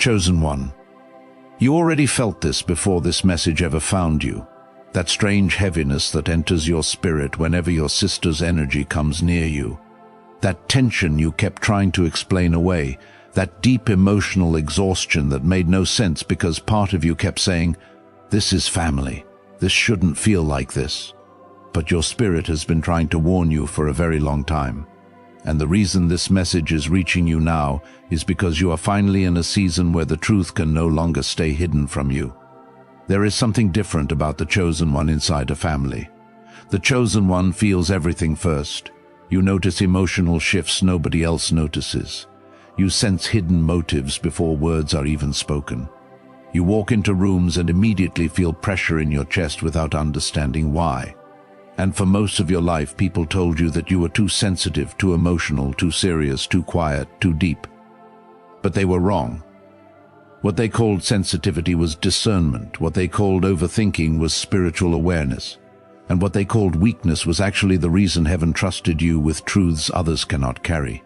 Chosen one. You already felt this before this message ever found you. That strange heaviness that enters your spirit whenever your sister's energy comes near you. That tension you kept trying to explain away. That deep emotional exhaustion that made no sense because part of you kept saying, "This is family. This shouldn't feel like this." But your spirit has been trying to warn you for a very long time. And the reason this message is reaching you now is because you are finally in a season where the truth can no longer stay hidden from you. There is something different about the chosen one inside a family. The chosen one feels everything first. You notice emotional shifts nobody else notices. You sense hidden motives before words are even spoken. You walk into rooms and immediately feel pressure in your chest without understanding why. And for most of your life, people told you that you were too sensitive, too emotional, too serious, too quiet, too deep. But they were wrong. What they called sensitivity was discernment. What they called overthinking was spiritual awareness. And what they called weakness was actually the reason heaven trusted you with truths others cannot carry.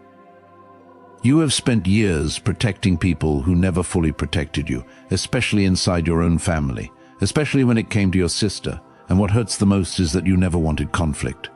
You have spent years protecting people who never fully protected you, especially inside your own family, especially when it came to your sister. And what hurts the most is that you never wanted conflict.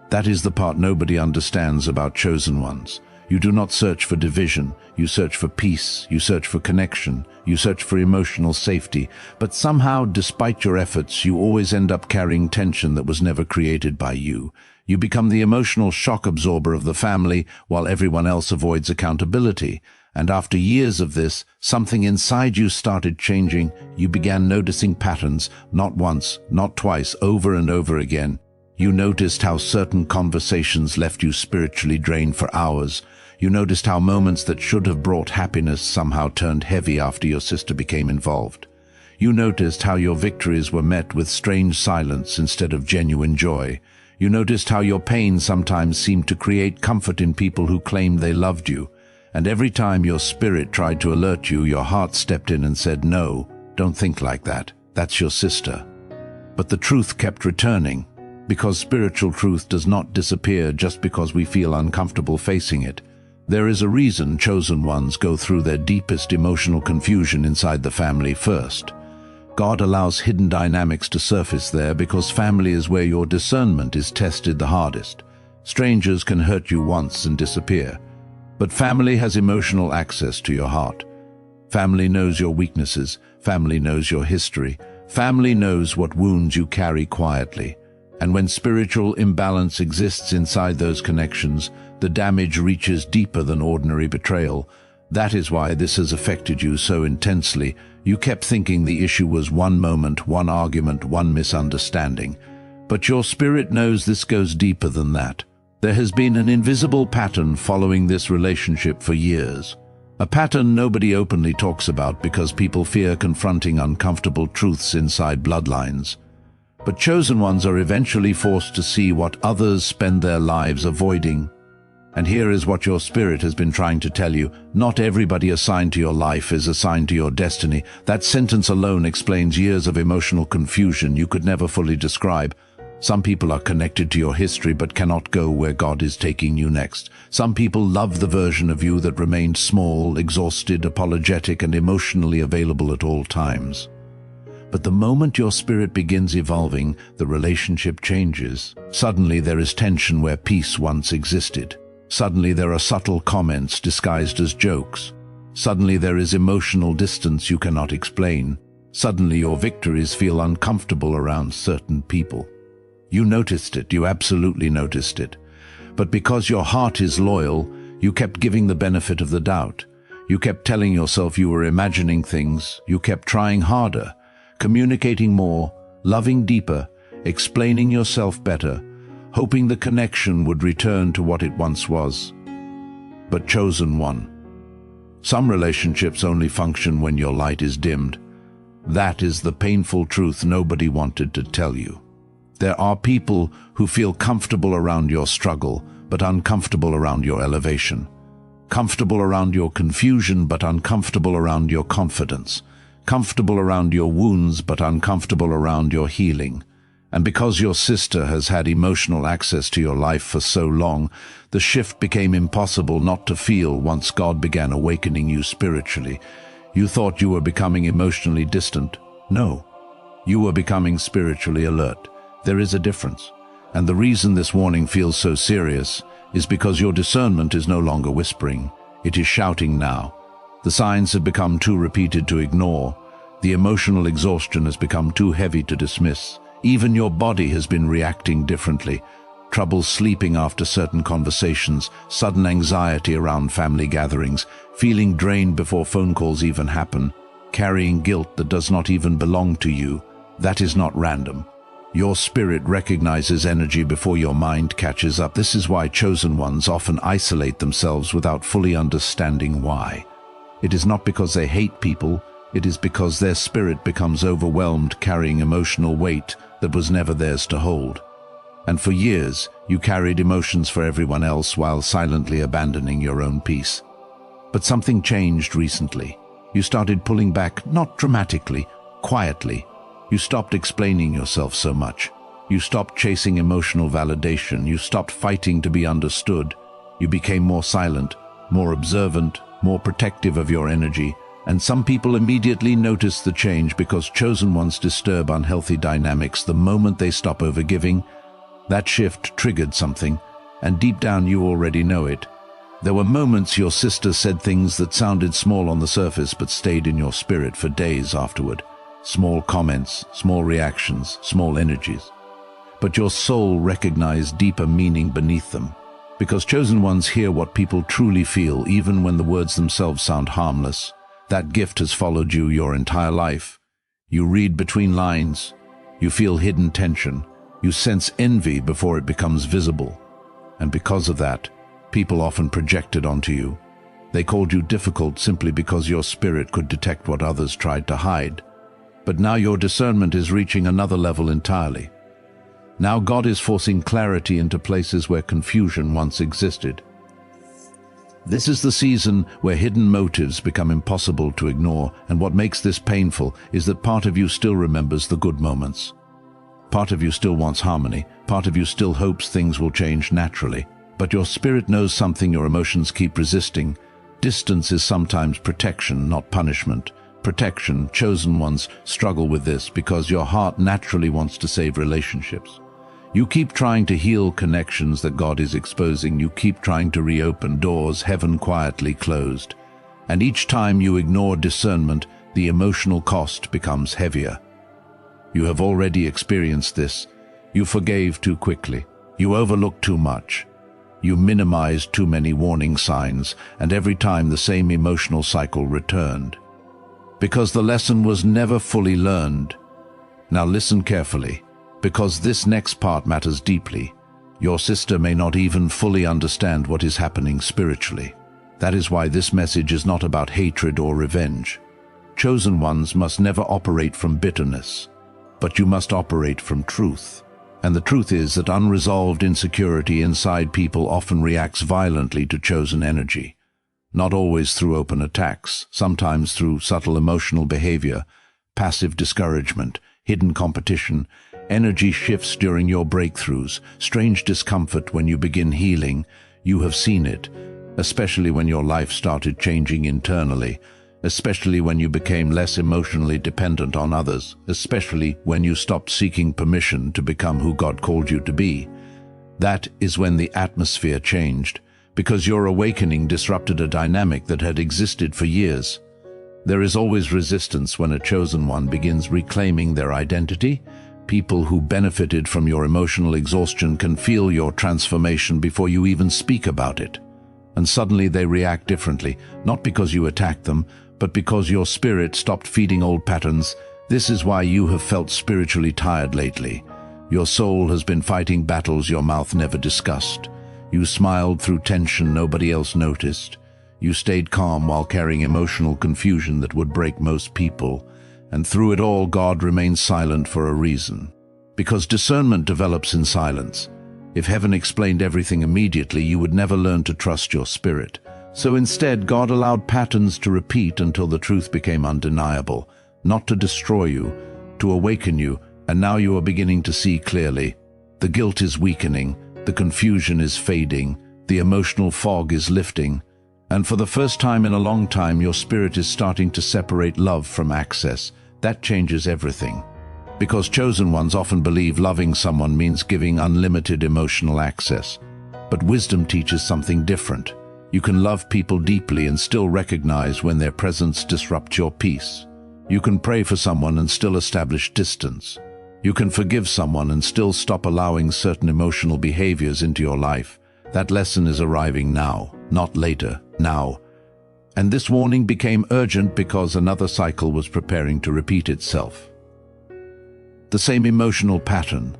That is the part nobody understands about chosen ones. You do not search for division, you search for peace, you search for connection, you search for emotional safety. But somehow, despite your efforts, you always end up carrying tension that was never created by you. You become the emotional shock absorber of the family while everyone else avoids accountability. And after years of this, something inside you started changing. You began noticing patterns, not once, not twice, over and over again. You noticed how certain conversations left you spiritually drained for hours. You noticed how moments that should have brought happiness somehow turned heavy after your sister became involved. You noticed how your victories were met with strange silence instead of genuine joy. You noticed how your pain sometimes seemed to create comfort in people who claimed they loved you. And every time your spirit tried to alert you, your heart stepped in and said, "No, don't think like that. That's your sister." But the truth kept returning, because spiritual truth does not disappear just because we feel uncomfortable facing it. There is a reason chosen ones go through their deepest emotional confusion inside the family first. God allows hidden dynamics to surface there because family is where your discernment is tested the hardest. Strangers can hurt you once and disappear. But family has emotional access to your heart. Family knows your weaknesses. Family knows your history. Family knows what wounds you carry quietly. And when spiritual imbalance exists inside those connections, the damage reaches deeper than ordinary betrayal. That is why this has affected you so intensely. You kept thinking the issue was one moment, one argument, one misunderstanding. But your spirit knows this goes deeper than that. There has been an invisible pattern following this relationship for years. A pattern nobody openly talks about because people fear confronting uncomfortable truths inside bloodlines. But chosen ones are eventually forced to see what others spend their lives avoiding. And here is what your spirit has been trying to tell you. Not everybody assigned to your life is assigned to your destiny. That sentence alone explains years of emotional confusion you could never fully describe. Some people are connected to your history but cannot go where God is taking you next. Some people love the version of you that remained small, exhausted, apologetic, and emotionally available at all times. But the moment your spirit begins evolving, the relationship changes. Suddenly there is tension where peace once existed. Suddenly there are subtle comments disguised as jokes. Suddenly there is emotional distance you cannot explain. Suddenly your victories feel uncomfortable around certain people. You noticed it, you absolutely noticed it. But because your heart is loyal, you kept giving the benefit of the doubt. You kept telling yourself you were imagining things. You kept trying harder, communicating more, loving deeper, explaining yourself better, hoping the connection would return to what it once was. But chosen one. Some relationships only function when your light is dimmed. That is the painful truth nobody wanted to tell you. There are people who feel comfortable around your struggle, but uncomfortable around your elevation. Comfortable around your confusion, but uncomfortable around your confidence. Comfortable around your wounds, but uncomfortable around your healing. And because your sister has had emotional access to your life for so long, the shift became impossible not to feel once God began awakening you spiritually. You thought you were becoming emotionally distant. No, you were becoming spiritually alert. There is a difference. And the reason this warning feels so serious is because your discernment is no longer whispering. It is shouting now. The signs have become too repeated to ignore. The emotional exhaustion has become too heavy to dismiss. Even your body has been reacting differently. Trouble sleeping after certain conversations, sudden anxiety around family gatherings, feeling drained before phone calls even happen, carrying guilt that does not even belong to you. That is not random. Your spirit recognizes energy before your mind catches up. This is why chosen ones often isolate themselves without fully understanding why. It is not because they hate people, it is because their spirit becomes overwhelmed carrying emotional weight that was never theirs to hold. And for years, you carried emotions for everyone else while silently abandoning your own peace. But something changed recently. You started pulling back, not dramatically, quietly. You stopped explaining yourself so much. You stopped chasing emotional validation. You stopped fighting to be understood. You became more silent, more observant, more protective of your energy. And some people immediately notice the change because chosen ones disturb unhealthy dynamics the moment they stop overgiving. That shift triggered something, and deep down you already know it. There were moments your sister said things that sounded small on the surface but stayed in your spirit for days afterward. Small comments, small reactions, small energies. But your soul recognized deeper meaning beneath them. Because chosen ones hear what people truly feel even when the words themselves sound harmless. That gift has followed you your entire life. You read between lines. You feel hidden tension. You sense envy before it becomes visible. And because of that, people often project it onto you. They called you difficult simply because your spirit could detect what others tried to hide. But now your discernment is reaching another level entirely. Now God is forcing clarity into places where confusion once existed. This is the season where hidden motives become impossible to ignore, and what makes this painful is that part of you still remembers the good moments. Part of you still wants harmony, part of you still hopes things will change naturally, but your spirit knows something your emotions keep resisting. Distance is sometimes protection, not punishment. Protection, chosen ones struggle with this because your heart naturally wants to save relationships. You keep trying to heal connections that God is exposing. You keep trying to reopen doors heaven quietly closed. And each time you ignore discernment, the emotional cost becomes heavier. You have already experienced this. You forgave too quickly. You overlooked too much. You minimized too many warning signs, and every time the same emotional cycle returned. Because the lesson was never fully learned. Now listen carefully, because this next part matters deeply. Your sister may not even fully understand what is happening spiritually. That is why this message is not about hatred or revenge. Chosen ones must never operate from bitterness, but you must operate from truth. And the truth is that unresolved insecurity inside people often reacts violently to chosen energy. Not always through open attacks, sometimes through subtle emotional behavior, passive discouragement, hidden competition, energy shifts during your breakthroughs, strange discomfort when you begin healing. You have seen it, especially when your life started changing internally, especially when you became less emotionally dependent on others, especially when you stopped seeking permission to become who God called you to be. That is when the atmosphere changed, because your awakening disrupted a dynamic that had existed for years. There is always resistance when a chosen one begins reclaiming their identity. People who benefited from your emotional exhaustion can feel your transformation before you even speak about it. And suddenly they react differently, not because you attacked them, but because your spirit stopped feeding old patterns. This is why you have felt spiritually tired lately. Your soul has been fighting battles your mouth never discussed. You smiled through tension nobody else noticed. You stayed calm while carrying emotional confusion that would break most people. And through it all, God remains silent for a reason. Because discernment develops in silence. If heaven explained everything immediately, you would never learn to trust your spirit. So instead, God allowed patterns to repeat until the truth became undeniable. Not to destroy you, to awaken you, and now you are beginning to see clearly. The guilt is weakening. The confusion is fading, the emotional fog is lifting, And for the first time in a long time, your spirit is starting to separate love from access. That changes everything. Because chosen ones often believe loving someone means giving unlimited emotional access. But wisdom teaches something different. You can love people deeply and still recognize when their presence disrupts your peace. You can pray for someone and still establish distance. You can forgive someone and still stop allowing certain emotional behaviors into your life. That lesson is arriving now, not later, now. And this warning became urgent because another cycle was preparing to repeat itself. The same emotional pattern,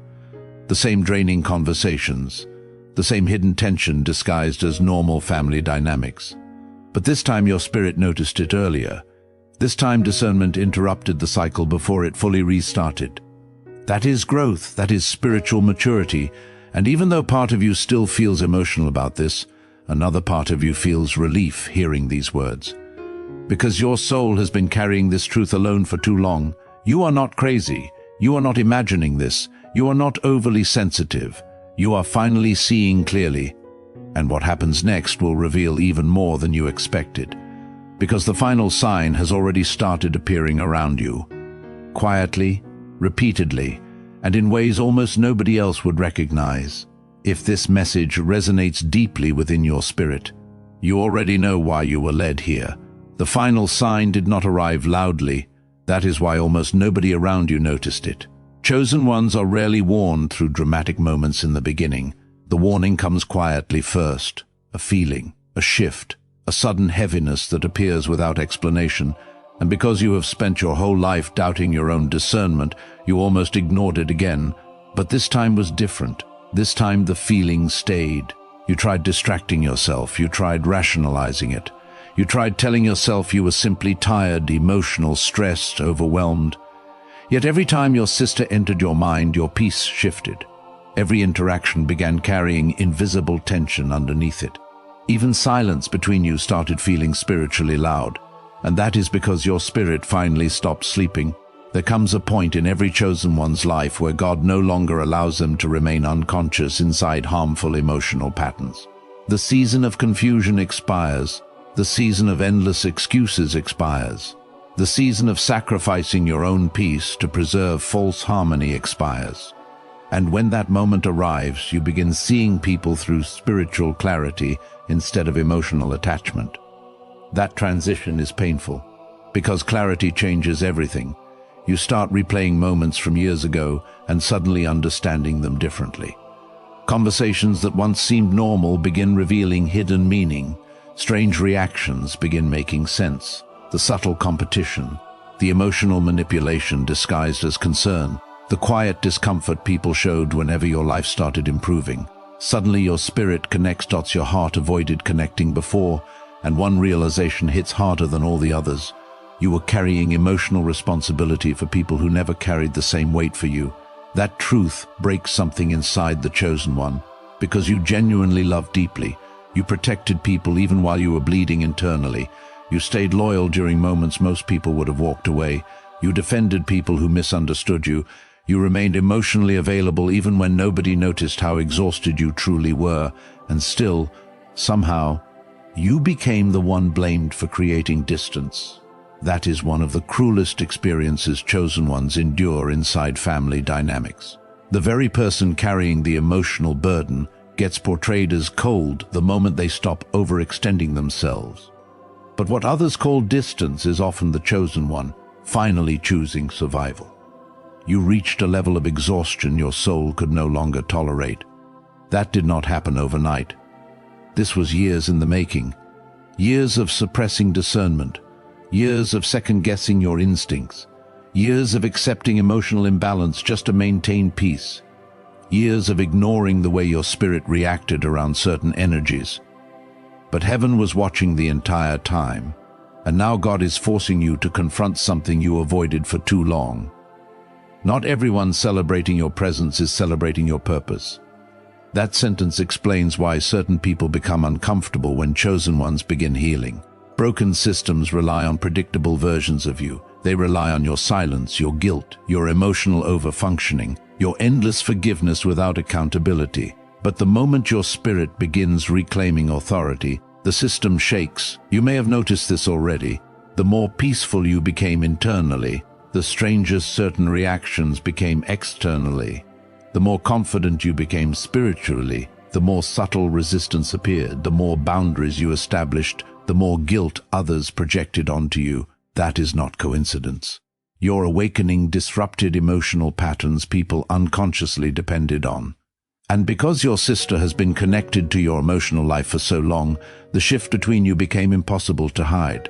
the same draining conversations, the same hidden tension disguised as normal family dynamics. But this time your spirit noticed it earlier. This time discernment interrupted the cycle before it fully restarted. That is growth, that is spiritual maturity, and even though part of you still feels emotional about this, another part of you feels relief hearing these words. Because your soul has been carrying this truth alone for too long. You are not crazy. You are not imagining this. You are not overly sensitive. You are finally seeing clearly. And what happens next will reveal even more than you expected. Because the final sign has already started appearing around you. Quietly, repeatedly, and in ways almost nobody else would recognize. If this message resonates deeply within your spirit, you already know why you were led here. The final sign did not arrive loudly. That is why almost nobody around you noticed it. Chosen ones are rarely warned through dramatic moments in the beginning. The warning comes quietly first. A feeling, a shift, a sudden heaviness that appears without explanation. And because you have spent your whole life doubting your own discernment, you almost ignored it again. But this time was different. This time the feeling stayed. You tried distracting yourself. You tried rationalizing it. You tried telling yourself you were simply tired, emotional, stressed, overwhelmed. Yet every time your sister entered your mind, your peace shifted. Every interaction began carrying invisible tension underneath it. Even silence between you started feeling spiritually loud. And that is because your spirit finally stopped sleeping. There comes a point in every chosen one's life where God no longer allows them to remain unconscious inside harmful emotional patterns. The season of confusion expires. The season of endless excuses expires. The season of sacrificing your own peace to preserve false harmony expires. And when that moment arrives, you begin seeing people through spiritual clarity instead of emotional attachment. That transition is painful, because clarity changes everything. You start replaying moments from years ago and suddenly understanding them differently. Conversations that once seemed normal begin revealing hidden meaning. Strange reactions begin making sense. The subtle competition, the emotional manipulation disguised as concern, the quiet discomfort people showed whenever your life started improving. Suddenly your spirit connects dots your heart avoided connecting before, and one realization hits harder than all the others. You were carrying emotional responsibility for people who never carried the same weight for you. That truth breaks something inside the chosen one. Because you genuinely loved deeply, you protected people even while you were bleeding internally. You stayed loyal during moments most people would have walked away. You defended people who misunderstood you. You remained emotionally available even when nobody noticed how exhausted you truly were. And still, somehow, you became the one blamed for creating distance. That is one of the cruelest experiences chosen ones endure inside family dynamics. The very person carrying the emotional burden gets portrayed as cold the moment they stop overextending themselves. But what others call distance is often the chosen one, finally choosing survival. You reached a level of exhaustion your soul could no longer tolerate. That did not happen overnight. This was years in the making. Years of suppressing discernment. Years of second-guessing your instincts. Years of accepting emotional imbalance just to maintain peace. Years of ignoring the way your spirit reacted around certain energies. But heaven was watching the entire time, and now God is forcing you to confront something you avoided for too long. Not everyone celebrating your presence is celebrating your purpose. That sentence explains why certain people become uncomfortable when chosen ones begin healing. Broken systems rely on predictable versions of you. They rely on your silence, your guilt, your emotional overfunctioning, your endless forgiveness without accountability. But the moment your spirit begins reclaiming authority, The system shakes. You may have noticed this already. The more peaceful you became internally, the stranger certain reactions became externally. The more confident you became spiritually, the more subtle resistance appeared, the more boundaries you established, the more guilt others projected onto you. That is not coincidence. Your awakening disrupted emotional patterns people unconsciously depended on. And because your sister has been connected to your emotional life for so long, the shift between you became impossible to hide.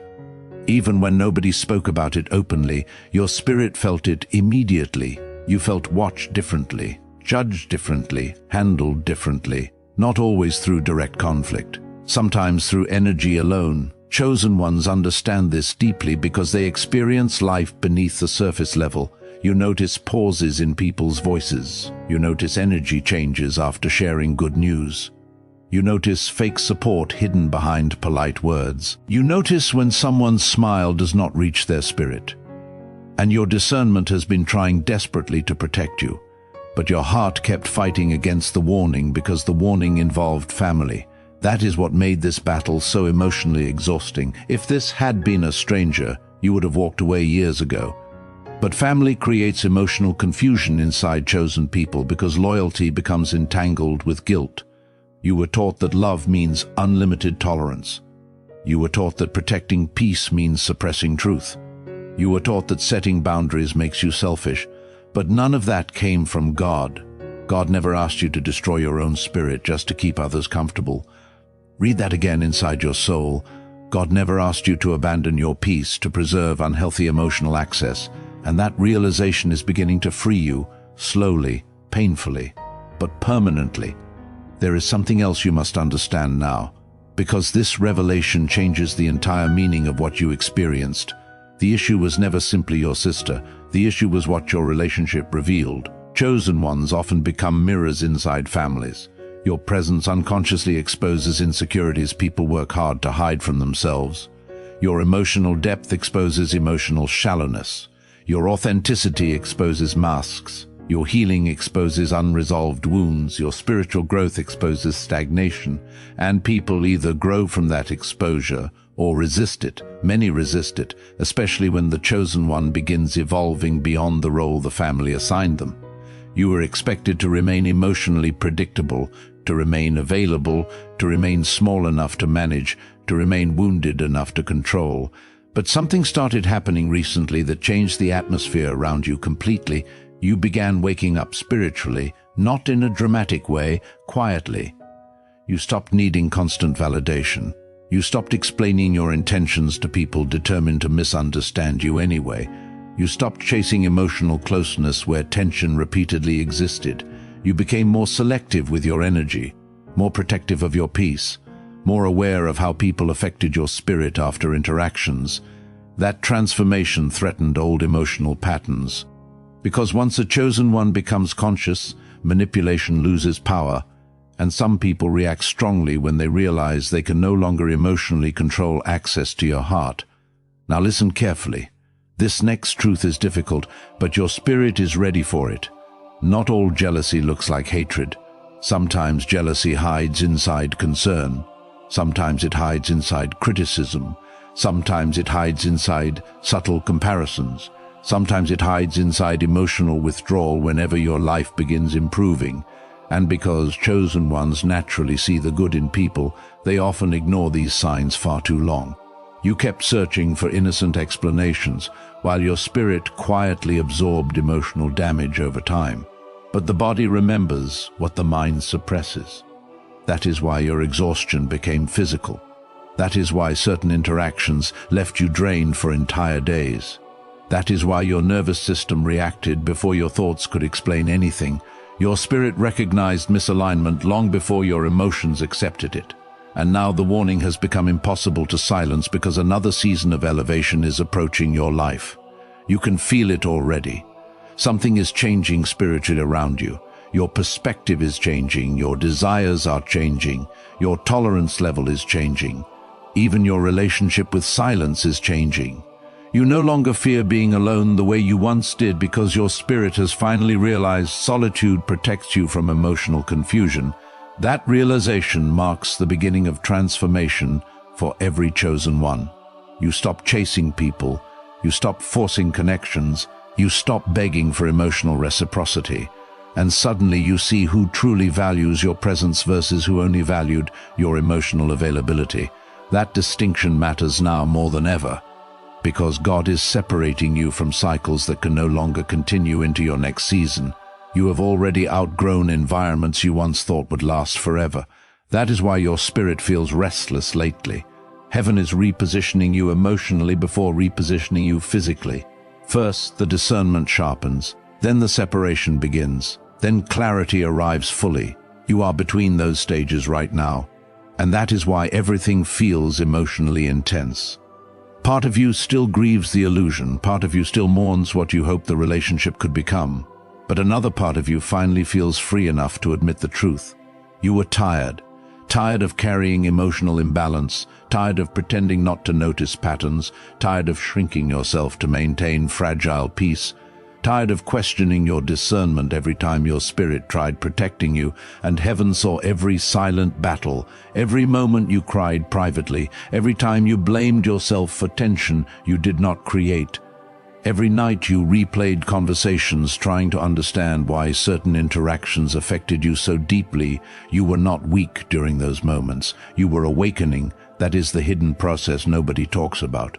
Even when nobody spoke about it openly, your spirit felt it immediately. You felt watched differently, judged differently, handled differently, not always through direct conflict, sometimes through energy alone. Chosen ones understand this deeply because they experience life beneath the surface level. You notice pauses in people's voices. You notice energy changes after sharing good news. You notice fake support hidden behind polite words. You notice when someone's smile does not reach their spirit. And your discernment has been trying desperately to protect you. But your heart kept fighting against the warning because the warning involved family. That is what made this battle so emotionally exhausting. If this had been a stranger, you would have walked away years ago. But family creates emotional confusion inside chosen people because loyalty becomes entangled with guilt. You were taught that love means unlimited tolerance. You were taught that protecting peace means suppressing truth. You were taught that setting boundaries makes you selfish. But none of that came from God. God never asked you to destroy your own spirit just to keep others comfortable. Read that again inside your soul. God never asked you to abandon your peace to preserve unhealthy emotional access, and that realization is beginning to free you, slowly, painfully, but permanently. There is something else you must understand now, because this revelation changes the entire meaning of what you experienced. The issue was never simply your sister. The issue was what your relationship revealed. Chosen ones often become mirrors inside families. Your presence unconsciously exposes insecurities people work hard to hide from themselves. Your emotional depth exposes emotional shallowness. Your authenticity exposes masks. Your healing exposes unresolved wounds. Your spiritual growth exposes stagnation. And people either grow from that exposure or resist it. Many resist it, especially when the chosen one begins evolving beyond the role the family assigned them. You were expected to remain emotionally predictable, to remain available, to remain small enough to manage, to remain wounded enough to control. But something started happening recently that changed the atmosphere around you completely. You began waking up spiritually, not in a dramatic way, quietly. You stopped needing constant validation. You stopped explaining your intentions to people determined to misunderstand you anyway. You stopped chasing emotional closeness where tension repeatedly existed. You became more selective with your energy, more protective of your peace, more aware of how people affected your spirit after interactions. That transformation threatened old emotional patterns. Because once a chosen one becomes conscious, manipulation loses power, and some people react strongly when they realize they can no longer emotionally control access to your heart. Now listen carefully. This next truth is difficult, but your spirit is ready for it. Not all jealousy looks like hatred. Sometimes jealousy hides inside concern. Sometimes it hides inside criticism. Sometimes it hides inside subtle comparisons. Sometimes it hides inside emotional withdrawal whenever your life begins improving. And because chosen ones naturally see the good in people, they often ignore these signs far too long. You kept searching for innocent explanations, while your spirit quietly absorbed emotional damage over time. But the body remembers what the mind suppresses. That is why your exhaustion became physical. That is why certain interactions left you drained for entire days. That is why your nervous system reacted before your thoughts could explain anything. Your spirit recognized misalignment long before your emotions accepted it. And now the warning has become impossible to silence because another season of elevation is approaching your life. You can feel it already. Something is changing spiritually around you. Your perspective is changing, your desires are changing, your tolerance level is changing. Even your relationship with silence is changing. You no longer fear being alone the way you once did because your spirit has finally realized solitude protects you from emotional confusion. That realization marks the beginning of transformation for every chosen one. You stop chasing people, you stop forcing connections, you stop begging for emotional reciprocity, and suddenly you see who truly values your presence versus who only valued your emotional availability. That distinction matters now more than ever, because God is separating you from cycles that can no longer continue into your next season. You have already outgrown environments you once thought would last forever. That is why your spirit feels restless lately. Heaven is repositioning you emotionally before repositioning you physically. First, the discernment sharpens, then the separation begins, then clarity arrives fully. You are between those stages right now, and that is why everything feels emotionally intense. Part of you still grieves the illusion, part of you still mourns what you hoped the relationship could become, but another part of you finally feels free enough to admit the truth. You were tired of carrying emotional imbalance, tired of pretending not to notice patterns, tired of shrinking yourself to maintain fragile peace, tired of questioning your discernment every time your spirit tried protecting you, and heaven saw every silent battle, every moment you cried privately, every time you blamed yourself for tension you did not create. Every night you replayed conversations trying to understand why certain interactions affected you so deeply. You were not weak during those moments. You were awakening. That is the hidden process nobody talks about.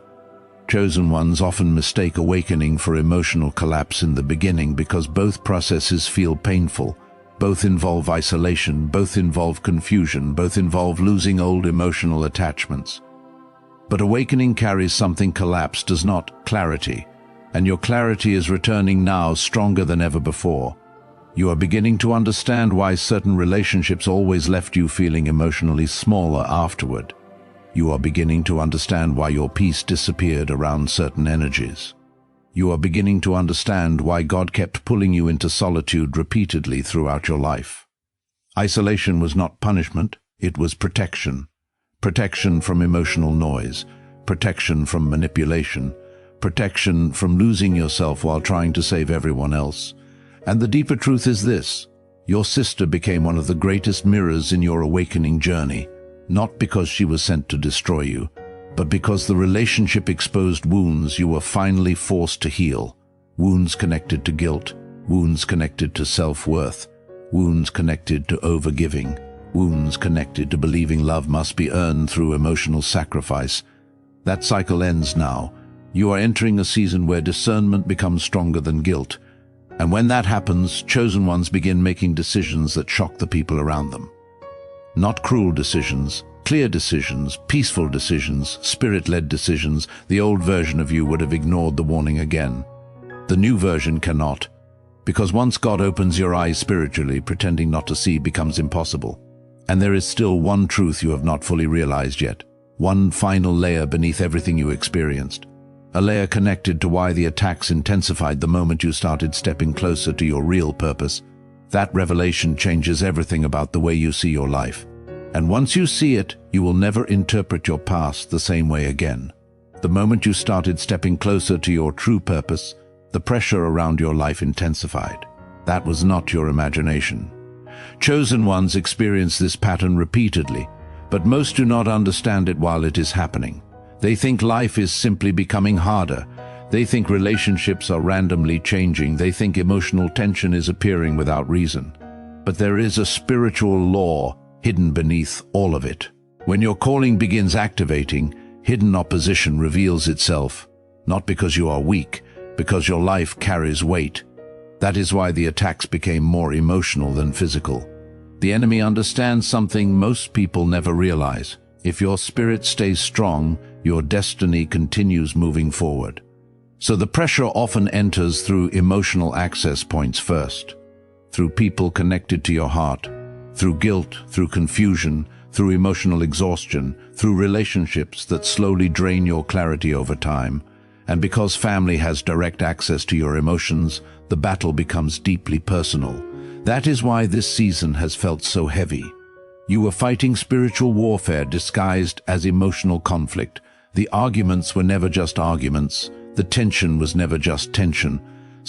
Chosen ones often mistake awakening for emotional collapse in the beginning because both processes feel painful. Both involve isolation, both involve confusion, both involve losing old emotional attachments. But awakening carries something collapse does not: clarity. And your clarity is returning now stronger than ever before. You are beginning to understand why certain relationships always left you feeling emotionally smaller afterward. You are beginning to understand why your peace disappeared around certain energies. You are beginning to understand why God kept pulling you into solitude repeatedly throughout your life. Isolation was not punishment, it was protection. Protection from emotional noise, protection from manipulation, protection from losing yourself while trying to save everyone else. And the deeper truth is this: your sister became one of the greatest mirrors in your awakening journey, not because she was sent to destroy you, but because the relationship exposed wounds you were finally forced to heal. Wounds connected to guilt, wounds connected to self-worth, wounds connected to overgiving, wounds connected to believing love must be earned through emotional sacrifice. That cycle ends now. You are entering a season where discernment becomes stronger than guilt. And when that happens, chosen ones begin making decisions that shock the people around them. Not cruel decisions, clear decisions, peaceful decisions, spirit-led decisions. The old version of you would have ignored the warning again. The new version cannot, because once God opens your eyes spiritually, pretending not to see becomes impossible. And there is still one truth you have not fully realized yet, one final layer beneath everything you experienced. A layer connected to why the attacks intensified the moment you started stepping closer to your real purpose. That revelation changes everything about the way you see your life. And once you see it, you will never interpret your past the same way again. The moment you started stepping closer to your true purpose, the pressure around your life intensified. That was not your imagination. Chosen ones experience this pattern repeatedly, but most do not understand it while it is happening. They think life is simply becoming harder. They think relationships are randomly changing. They think emotional tension is appearing without reason. But there is a spiritual law hidden beneath all of it. When your calling begins activating, hidden opposition reveals itself, not because you are weak, because your life carries weight. That is why the attacks became more emotional than physical. The enemy understands something most people never realize. If your spirit stays strong, your destiny continues moving forward. So the pressure often enters through emotional access points first, through people connected to your heart, through guilt, through confusion, through emotional exhaustion, through relationships that slowly drain your clarity over time. And because family has direct access to your emotions, the battle becomes deeply personal. That is why this season has felt so heavy. You were fighting spiritual warfare disguised as emotional conflict. The arguments were never just arguments. The tension was never just tension.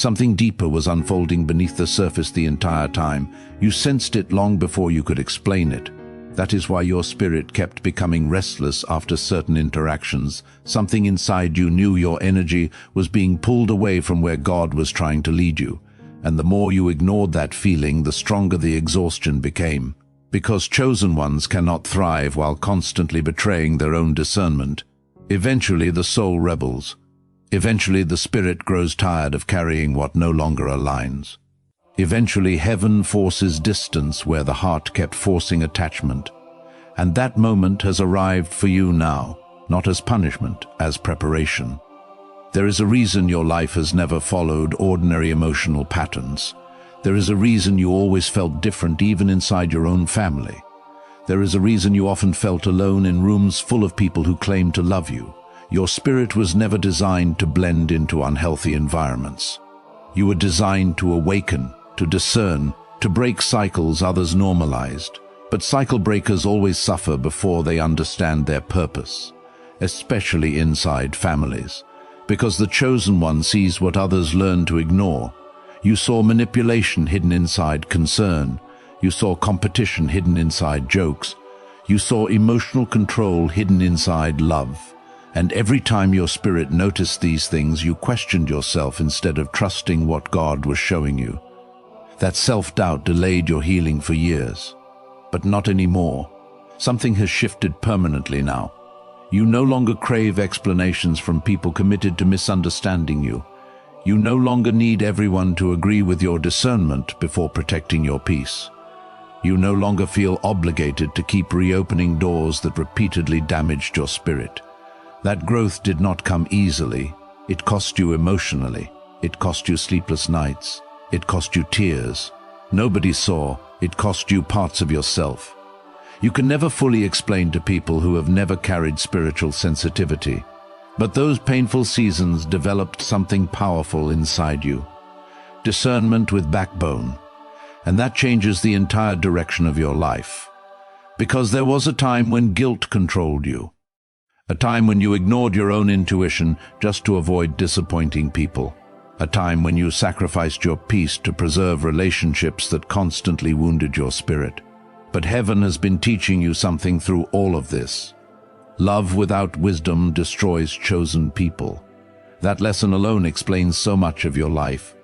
Something deeper was unfolding beneath the surface the entire time. You sensed it long before you could explain it. That is why your spirit kept becoming restless after certain interactions. Something inside you knew your energy was being pulled away from where God was trying to lead you. And the more you ignored that feeling, the stronger the exhaustion became. Because chosen ones cannot thrive while constantly betraying their own discernment. Eventually the soul rebels. Eventually the spirit grows tired of carrying what no longer aligns. Eventually heaven forces distance where the heart kept forcing attachment. And that moment has arrived for you now, not as punishment, as preparation. There is a reason your life has never followed ordinary emotional patterns. There is a reason you always felt different even inside your own family. There is a reason you often felt alone in rooms full of people who claimed to love you. Your spirit was never designed to blend into unhealthy environments. You were designed to awaken, to discern, to break cycles others normalized. But cycle breakers always suffer before they understand their purpose, especially inside families, because the chosen one sees what others learn to ignore. You saw manipulation hidden inside concern. You saw competition hidden inside jokes. You saw emotional control hidden inside love. And every time your spirit noticed these things, you questioned yourself instead of trusting what God was showing you. That self-doubt delayed your healing for years. But not anymore. Something has shifted permanently now. You no longer crave explanations from people committed to misunderstanding you. You no longer need everyone to agree with your discernment before protecting your peace. You no longer feel obligated to keep reopening doors that repeatedly damaged your spirit. That growth did not come easily. It cost you emotionally. It cost you sleepless nights. It cost you tears. Nobody saw. It cost you parts of yourself. You can never fully explain to people who have never carried spiritual sensitivity. But those painful seasons developed something powerful inside you. Discernment with backbone. And that changes the entire direction of your life. Because there was a time when guilt controlled you. A time when you ignored your own intuition just to avoid disappointing people. A time when you sacrificed your peace to preserve relationships that constantly wounded your spirit. But heaven has been teaching you something through all of this. Love without wisdom destroys chosen people. That lesson alone explains so much of your life.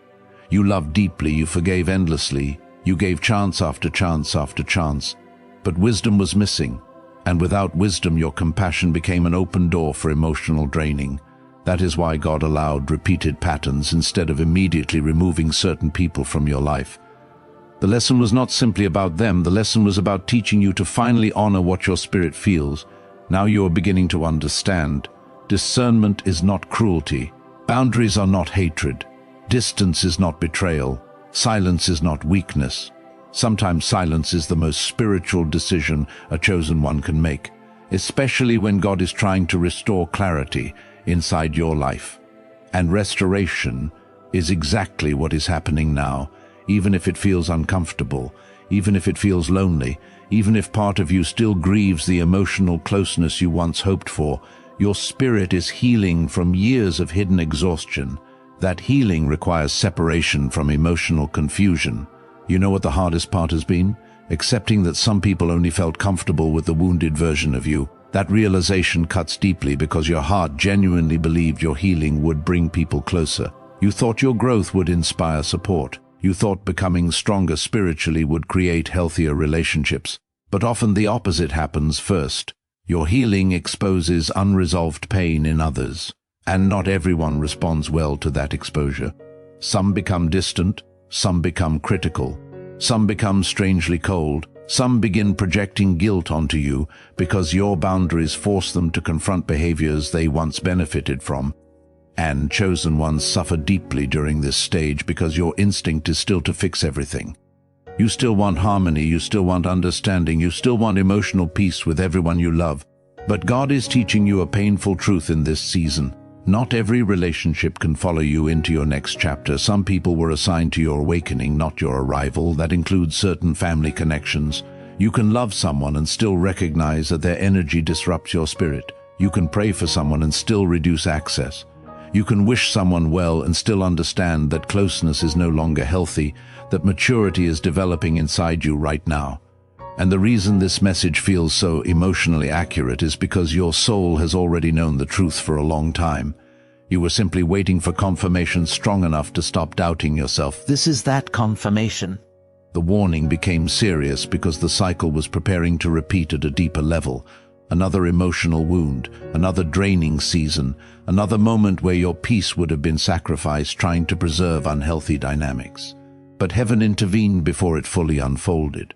You loved deeply, you forgave endlessly, you gave chance after chance after chance. But wisdom was missing, and without wisdom your compassion became an open door for emotional draining. That is why God allowed repeated patterns instead of immediately removing certain people from your life. The lesson was not simply about them, the lesson was about teaching you to finally honor what your spirit feels. Now you are beginning to understand. Discernment is not cruelty. Boundaries are not hatred. Distance is not betrayal. Silence is not weakness. Sometimes silence is the most spiritual decision a chosen one can make, especially when God is trying to restore clarity inside your life. And restoration is exactly what is happening now, even if it feels uncomfortable, even if it feels lonely, even if part of you still grieves the emotional closeness you once hoped for. Your spirit is healing from years of hidden exhaustion. That healing requires separation from emotional confusion. You know what the hardest part has been? Accepting that some people only felt comfortable with the wounded version of you. That realization cuts deeply because your heart genuinely believed your healing would bring people closer. You thought your growth would inspire support. You thought becoming stronger spiritually would create healthier relationships. But often the opposite happens first. Your healing exposes unresolved pain in others. And not everyone responds well to that exposure. Some become distant, some become critical, some become strangely cold, some begin projecting guilt onto you because your boundaries force them to confront behaviors they once benefited from. And chosen ones suffer deeply during this stage because your instinct is still to fix everything. You still want harmony, you still want understanding, you still want emotional peace with everyone you love. But God is teaching you a painful truth in this season. Not every relationship can follow you into your next chapter. Some people were assigned to your awakening, not your arrival. That includes certain family connections. You can love someone and still recognize that their energy disrupts your spirit. You can pray for someone and still reduce access. You can wish someone well and still understand that closeness is no longer healthy, that maturity is developing inside you right now. And the reason this message feels so emotionally accurate is because your soul has already known the truth for a long time. You were simply waiting for confirmation strong enough to stop doubting yourself. This is that confirmation. The warning became serious because the cycle was preparing to repeat at a deeper level. Another emotional wound, another draining season, another moment where your peace would have been sacrificed trying to preserve unhealthy dynamics. But heaven intervened before it fully unfolded.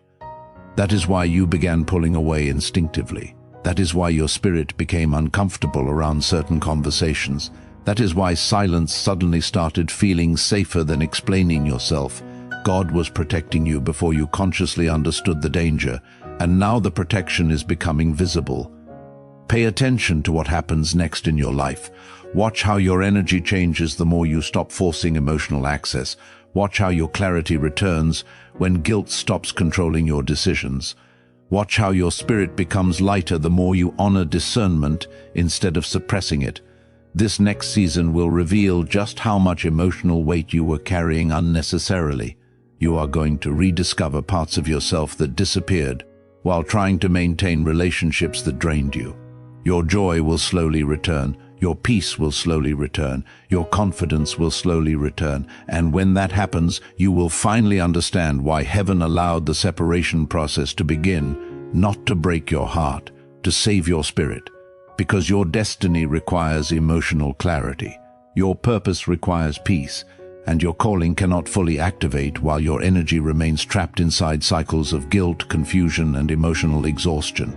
That is why you began pulling away instinctively. That is why your spirit became uncomfortable around certain conversations. That is why silence suddenly started feeling safer than explaining yourself. God was protecting you before you consciously understood the danger, and now the protection is becoming visible. Pay attention to what happens next in your life. Watch how your energy changes the more you stop forcing emotional access. Watch how your clarity returns when guilt stops controlling your decisions. Watch how your spirit becomes lighter the more you honor discernment instead of suppressing it. This next season will reveal just how much emotional weight you were carrying unnecessarily. You are going to rediscover parts of yourself that disappeared while trying to maintain relationships that drained you. Your joy will slowly return, your peace will slowly return, your confidence will slowly return, and when that happens, you will finally understand why heaven allowed the separation process to begin, not to break your heart, to save your spirit. Because your destiny requires emotional clarity, your purpose requires peace, and your calling cannot fully activate while your energy remains trapped inside cycles of guilt, confusion, and emotional exhaustion.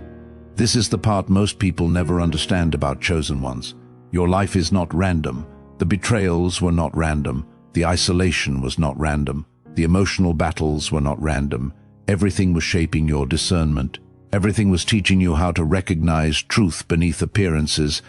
This is the part most people never understand about chosen ones. Your life is not random. The betrayals were not random. The isolation was not random. The emotional battles were not random. Everything was shaping your discernment. Everything was teaching you how to recognize truth beneath appearances.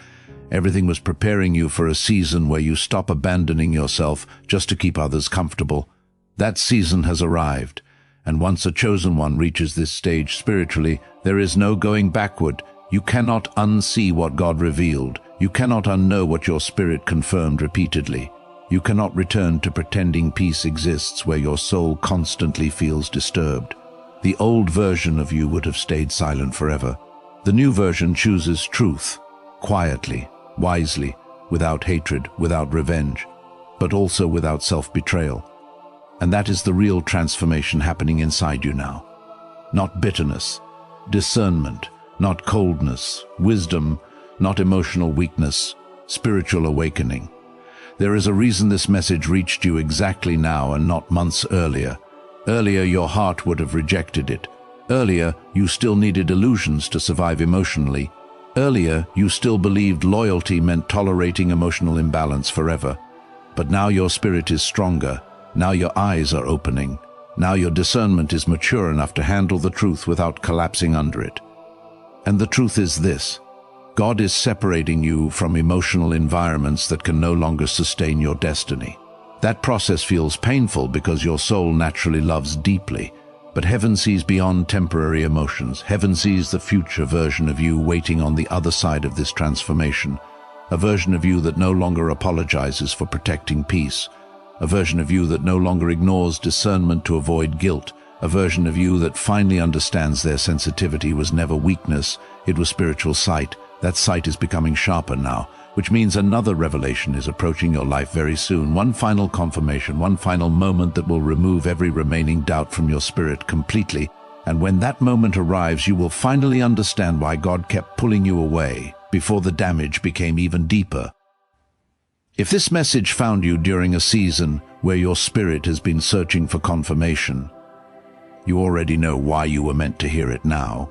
Everything was preparing you for a season where you stop abandoning yourself just to keep others comfortable. That season has arrived, and once a chosen one reaches this stage spiritually, there is no going backward. You cannot unsee what God revealed. You cannot unknow what your spirit confirmed repeatedly. You cannot return to pretending peace exists where your soul constantly feels disturbed. The old version of you would have stayed silent forever. The new version chooses truth, quietly, wisely, without hatred, without revenge, but also without self-betrayal. And that is the real transformation happening inside you now. Not bitterness, discernment, not coldness, wisdom, not emotional weakness, spiritual awakening. There is a reason this message reached you exactly now and not months earlier. Earlier, your heart would have rejected it. Earlier, you still needed illusions to survive emotionally. Earlier, you still believed loyalty meant tolerating emotional imbalance forever. But now your spirit is stronger. Now your eyes are opening. Now your discernment is mature enough to handle the truth without collapsing under it. And the truth is this: God is separating you from emotional environments that can no longer sustain your destiny. That process feels painful because your soul naturally loves deeply, but heaven sees beyond temporary emotions. Heaven sees the future version of you waiting on the other side of this transformation, a version of you that no longer apologizes for protecting peace, a version of you that no longer ignores discernment to avoid guilt, a version of you that finally understands their sensitivity was never weakness, it was spiritual sight. That sight is becoming sharper now, which means another revelation is approaching your life very soon. One final confirmation, one final moment that will remove every remaining doubt from your spirit completely. And when that moment arrives, you will finally understand why God kept pulling you away before the damage became even deeper. If this message found you during a season where your spirit has been searching for confirmation, you already know why you were meant to hear it now.